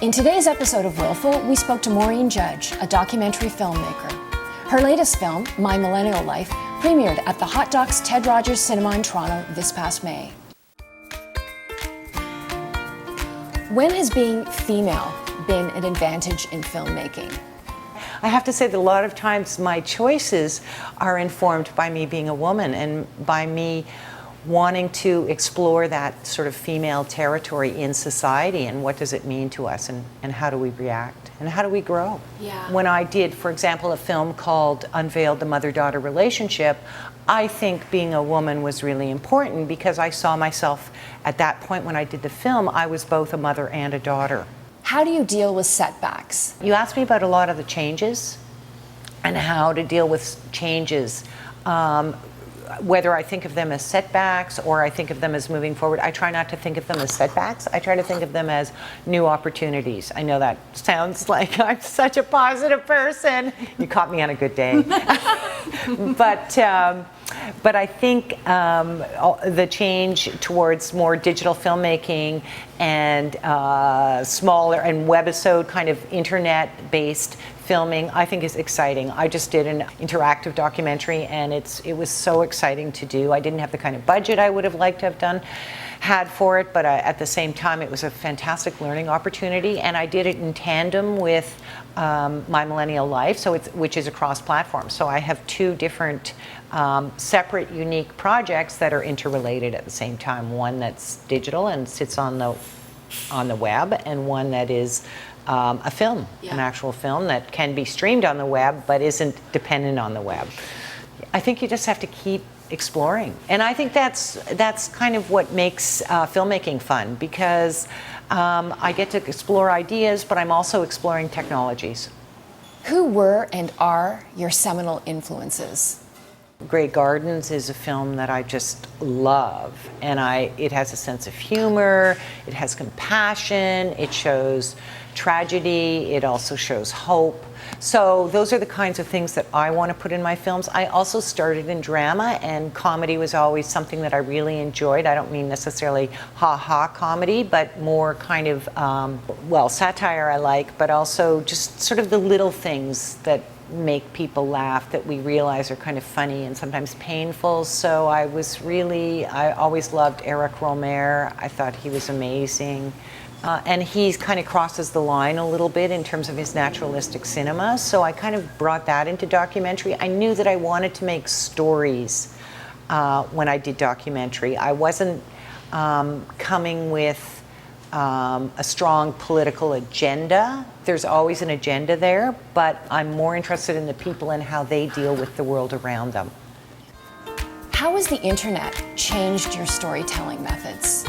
In today's episode of Willful, we spoke to Maureen Judge, a documentary filmmaker. Her latest film, My Millennial Life, premiered at the Hot Docs Ted Rogers Cinema in Toronto this past May. When has being female been an advantage in filmmaking? I have to say that a lot of times my choices are informed by me being a woman and by me wanting to explore that sort of female territory in society and what does it mean to us and how do we react and how do we grow. Yeah. When I did, for example, a film called Unveiled, the Mother-Daughter Relationship, I think being a woman was really important because I saw myself at that point when I did the film, I was both a mother and a daughter. How do you deal with setbacks? You asked me about a lot of the changes and how to deal with changes. Whether I think of them as setbacks or I think of them as moving forward, I try not to think of them as setbacks. I try to think of them as new opportunities. I know that sounds like I'm such a positive person. You caught me on a good day. But I think the change towards more digital filmmaking and smaller and webisode kind of internet-based filming, I think is exciting. I just did an interactive documentary and it was so exciting to do. I didn't have the kind of budget I would have liked to have had for it, but at the same time it was a fantastic learning opportunity, and I did it in tandem with My Millennial Life, which is a cross-platform. So I have two different separate, unique projects that are interrelated at the same time. One that's digital and sits on the web, and one that is a film, an actual film that can be streamed on the web but isn't dependent on the web. I think you just have to keep exploring, and I think that's kind of what makes filmmaking fun, because I get to explore ideas, but I'm also exploring technologies. Who were and are your seminal influences? Grey Gardens is a film that I just love, and it has a sense of humor, it has compassion, it shows tragedy, it also shows hope. So those are the kinds of things that I want to put in my films. I also started in drama, and comedy was always something that I really enjoyed. I don't mean necessarily ha-ha comedy, but more kind of, satire I like, but also just sort of the little things that make people laugh that we realize are kind of funny and sometimes painful. So I always loved Eric Romer. I thought he was amazing. And he kind of crosses the line a little bit in terms of his naturalistic cinema. So I kind of brought that into documentary. I knew that I wanted to make stories when I did documentary. I wasn't coming with a strong political agenda. There's always an agenda there, but I'm more interested in the people and how they deal with the world around them. How has the internet changed your storytelling methods?